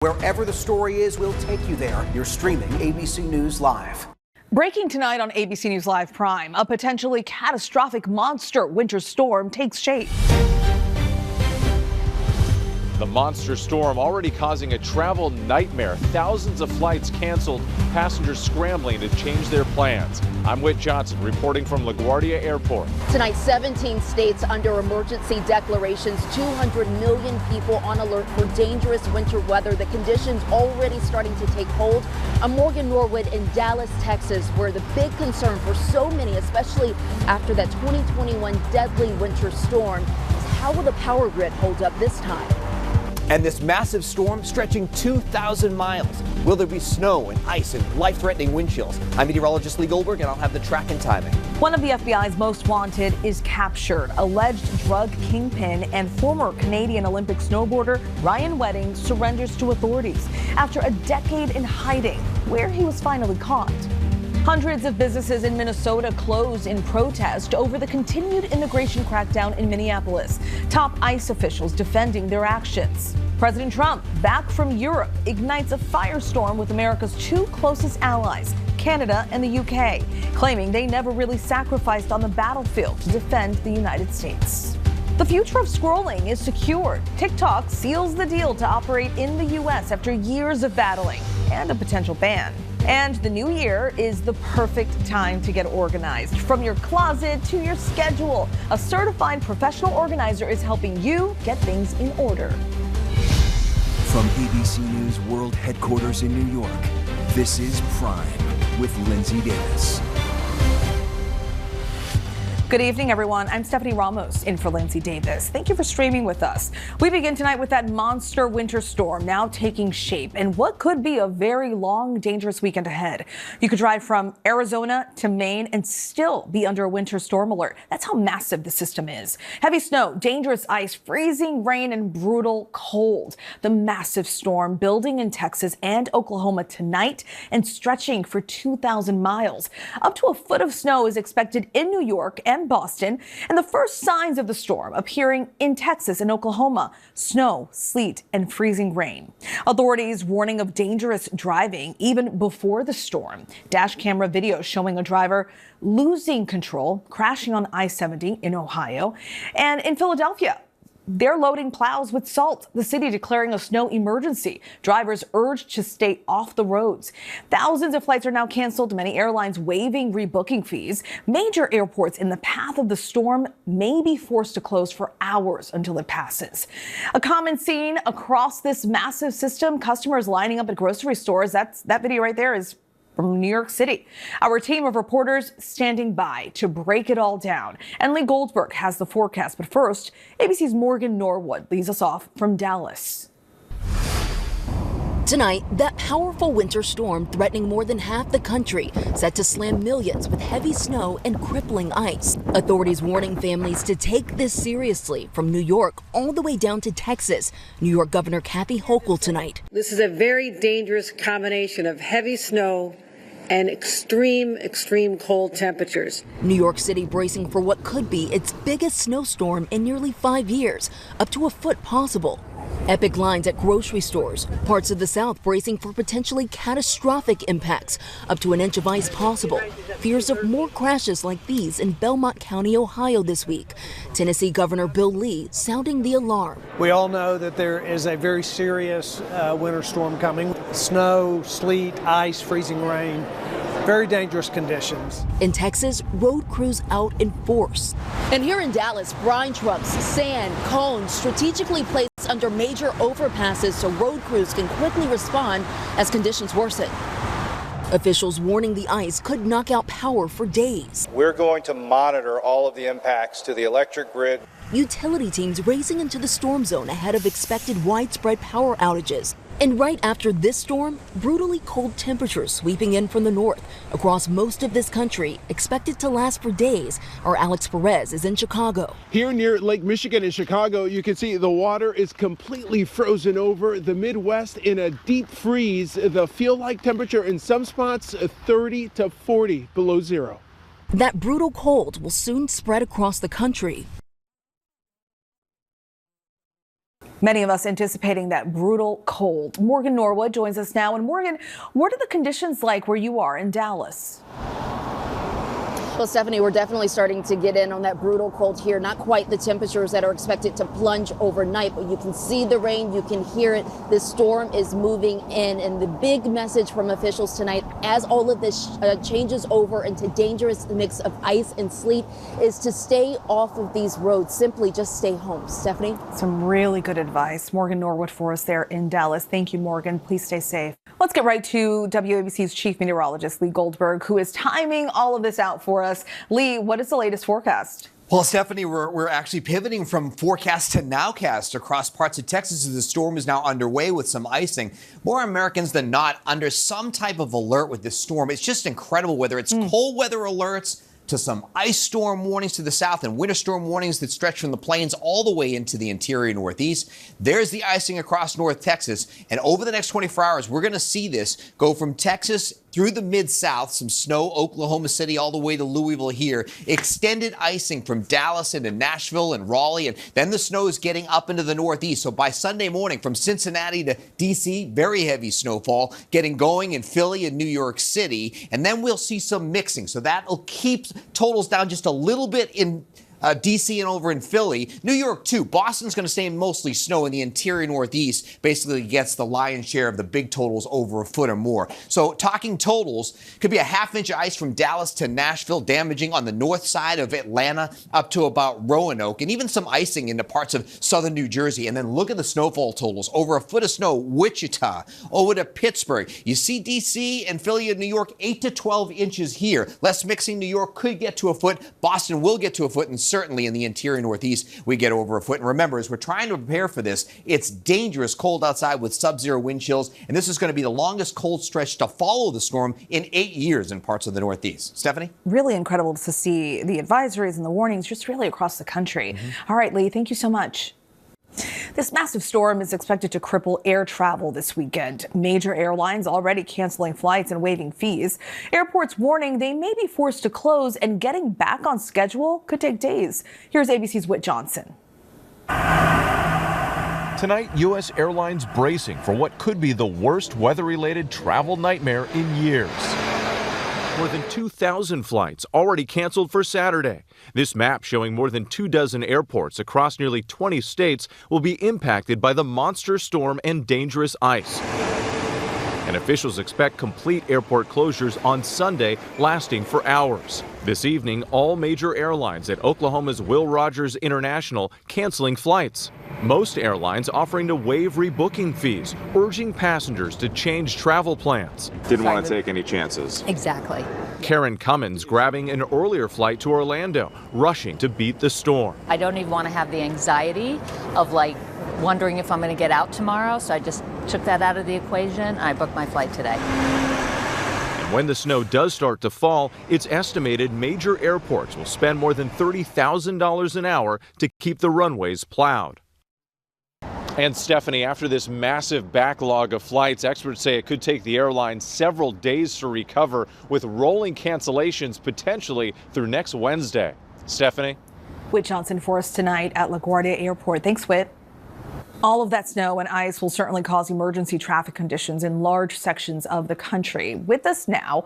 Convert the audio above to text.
Wherever the story is, we'll take you there. You're streaming ABC News Live. Breaking tonight on ABC News Live Prime, a potentially catastrophic monster winter storm takes shape. The monster storm already causing a travel nightmare. Thousands of flights canceled, passengers scrambling to change their plans. I'm Whit Johnson reporting from LaGuardia Airport. Tonight, 17 states under emergency declarations, 200 million people on alert for dangerous winter weather. The conditions already starting to take hold. I'm Morgan Norwood in Dallas, Texas, where the big concern for so many, especially after that 2021 deadly winter storm, is how will the power grid hold up this time? And this massive storm stretching 2,000 miles. Will there be snow and ice and life-threatening wind chills? I'm meteorologist Lee Goldberg, and I'll have the track and timing. One of the FBI's most wanted is captured. Alleged drug kingpin and former Canadian Olympic snowboarder Ryan Wedding surrenders to authorities after a decade in hiding, where he was finally caught. Hundreds of businesses in Minnesota closed in protest over the continued immigration crackdown in Minneapolis. Top ICE officials defending their actions. President Trump, back from Europe, ignites a firestorm with America's two closest allies, Canada and the UK, claiming they never really sacrificed on the battlefield to defend the United States. The future of scrolling is secured. TikTok seals the deal to operate in the U.S. after years of battling and a potential ban. And the new year is the perfect time to get organized. From your closet to your schedule, a certified professional organizer is helping you get things in order. From ABC News World Headquarters in New York, this is Prime with Lindsay Davis. Good evening, everyone. I'm Stephanie Ramos in for Lindsay Davis. Thank you for streaming with us. We begin tonight with that monster winter storm now taking shape and what could be a very long, dangerous weekend ahead. You could drive from Arizona to Maine and still be under a winter storm alert. That's how massive the system is. Heavy snow, dangerous ice, freezing rain, and brutal cold. The massive storm building in Texas and Oklahoma tonight and stretching for 2,000 miles. Up to a foot of snow is expected in New York and Boston, and the first signs of the storm appearing in Texas and Oklahoma. Snow, sleet, and freezing rain. Authorities warning of dangerous driving even before the storm. Dash camera video showing a driver losing control, crashing on I-70 in Ohio. And in Philadelphia, they're loading plows with salt, the city declaring a snow emergency. Drivers urged to stay off the roads. Thousands of flights are now canceled, many airlines waiving rebooking fees. Major airports in the path of the storm may be forced to close for hours until it passes. A common scene across this massive system, customers lining up at grocery stores. That video right there is from New York City. Our team of reporters standing by to break it all down. And Lee Goldberg has the forecast. But first, ABC's Morgan Norwood leads us off from Dallas. Tonight, that powerful winter storm threatening more than half the country, set to slam millions with heavy snow and crippling ice. Authorities warning families to take this seriously from New York all the way down to Texas. New York Governor Kathy Hochul tonight. This is a very dangerous combination of heavy snow and extreme cold temperatures. New York City bracing for what could be its biggest snowstorm in nearly 5 years, up to a foot possible. Epic lines at grocery stores, parts of the South bracing for potentially catastrophic impacts, up to an inch of ice possible. Fears of more crashes like these in Belmont County, Ohio this week. Tennessee Governor Bill Lee sounding the alarm. We all know that there is a very serious winter storm coming. Snow, sleet, ice, freezing rain. Very dangerous conditions. In Texas, road crews out in force. And here in Dallas, brine trucks, sand, cones strategically placed under major overpasses so road crews can quickly respond as conditions worsen. Officials warning the ice could knock out power for days. We're going to monitor all of the impacts to the electric grid. Utility teams racing into the storm zone ahead of expected widespread power outages. And right after this storm, brutally cold temperatures sweeping in from the north across most of this country, expected to last for days. Our Alex Perez is in Chicago. Here near Lake Michigan in Chicago, you can see the water is completely frozen over. The Midwest in a deep freeze. The feel-like temperature in some spots 30 to 40 below zero. That brutal cold will soon spread across the country. Many of us anticipating that brutal cold. Morgan Norwood joins us now. And Morgan, what are the conditions like where you are in Dallas? Well, Stephanie, we're definitely starting to get in on that brutal cold here. Not quite the temperatures that are expected to plunge overnight, but you can see the rain, you can hear it. This storm is moving in, and the big message from officials tonight, as all of this changes over into dangerous mix of ice and sleet, is to stay off of these roads. Simply just stay home. Stephanie? Some really good advice. Morgan Norwood for us there in Dallas. Thank you, Morgan. Please stay safe. Let's get right to WABC's chief meteorologist, Lee Goldberg, who is timing all of this out for us. Lee, what is the latest forecast? Well, Stephanie, we're actually pivoting from forecast to nowcast across parts of Texas as the storm is now underway with some icing. More Americans than not under some type of alert with this storm. It's just incredible, whether it's cold weather alerts to some ice storm warnings to the south and winter storm warnings that stretch from the plains all the way into the interior Northeast. There's the icing across North Texas. And over the next 24 hours, we're going to see this go from Texas through the Mid-South, some snow, Oklahoma City, all the way to Louisville here. Extended icing from Dallas into Nashville and Raleigh. And then the snow is getting up into the Northeast. So by Sunday morning, from Cincinnati to D.C., very heavy snowfall getting going in Philly and New York City. And then we'll see some mixing. So that'll keep totals down just a little bit in D.C. and over in Philly. New York, too. Boston's going to stay mostly snow in the interior Northeast. Basically gets the lion's share of the big totals over a foot or more. So talking totals, could be a half-inch of ice from Dallas to Nashville, damaging on the north side of Atlanta up to about Roanoke, and even some icing into parts of southern New Jersey. And then look at the snowfall totals. Over a foot of snow, Wichita, over to Pittsburgh. You see D.C. and Philly and New York, 8 to 12 inches here. Less mixing. New York could get to a foot. Boston will get to a foot, and certainly in the interior Northeast, we get over a foot. And remember, as we're trying to prepare for this, it's dangerous cold outside with sub-zero wind chills. And this is going to be the longest cold stretch to follow the storm in 8 years in parts of the Northeast. Stephanie? Really incredible to see the advisories and the warnings just really across the country. All right, Lee, thank you so much. This massive storm is expected to cripple air travel this weekend. Major airlines already canceling flights and waiving fees. Airports warning they may be forced to close, and getting back on schedule could take days. Here's ABC's Whit Johnson. Tonight, U.S. airlines bracing for what could be the worst weather-related travel nightmare in years. More than 2,000 flights already canceled for Saturday. This map showing more than 24 airports across nearly 20 states will be impacted by the monster storm and dangerous ice. And officials expect complete airport closures on Sunday, lasting for hours. This evening, all major airlines at Oklahoma's Will Rogers International canceling flights. Most airlines offering to waive rebooking fees, urging passengers to change travel plans. Didn't want to take any chances. Exactly. Karen Cummins grabbing an earlier flight to Orlando, rushing to beat the storm. I don't even want to have the anxiety of wondering if I'm going to get out tomorrow, so I just took that out of the equation. I booked my flight today. And when the snow does start to fall, it's estimated major airports will spend more than $30,000 an hour to keep the runways plowed. And Stephanie, after this massive backlog of flights, experts say it could take the airline several days to recover, with rolling cancellations potentially through next Wednesday. Stephanie? Whit Johnson for us tonight at LaGuardia Airport. Thanks, Whit. All of that snow and ice will certainly cause emergency traffic conditions in large sections of the country. With us now,